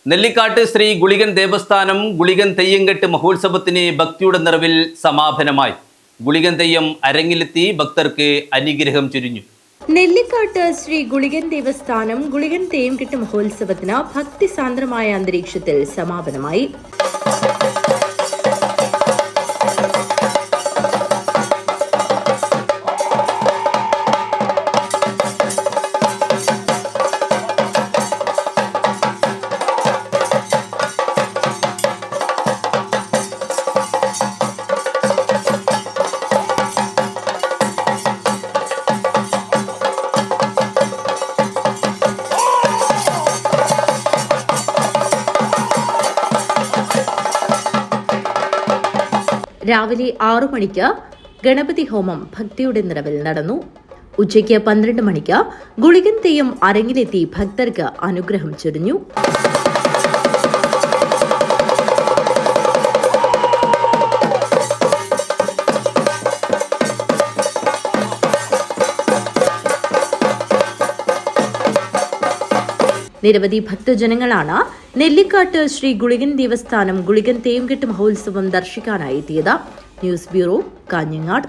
നെല്ലിക്കാട്ട് ശ്രീ ഗുളികൻ ദേവസ്ഥാനം ഗുളികൻ തെയ്യംകെട്ട് മഹോത്സവത്തിന് ഭക്തിയുടെ നിറവിൽ സമാപനമായി. ഗുളികൻ തെയ്യം അരങ്ങിലെത്തി ഭക്തർക്ക് അനുഗ്രഹം ചൊരിഞ്ഞു. നെല്ലിക്കാട്ട് ശ്രീ ഗുളികൻ ദേവസ്ഥാനം ഗുളികൻ തെയ്യംകെട്ട് മഹോത്സവത്തിന് ഭക്തിസാന്ദ്രമായ അന്തരീക്ഷത്തിൽ സമാപനമായി. രാവിലെ 6 മണിക്ക് ഗണപതി ഹോമം ഭക്തിയുടെ നിറവിൽ നടന്നു. ഉച്ചയ്ക്ക് 12 മണിക്ക് ഗുളികൻ തെയ്യം അരങ്ങിലെത്തി ഭക്തർക്ക് അനുഗ്രഹം ചൊരിഞ്ഞു. നിരവധി ഭക്തജനങ്ങളാണ് നെല്ലിക്കാട്ട് ശ്രീ ഗുളികൻ ദേവസ്ഥാനം ഗുളികൻ തെയ്യംകെട്ട് മഹോത്സവം ദർശിക്കാനായി എത്തിയത്. News bureau, Kanhangad.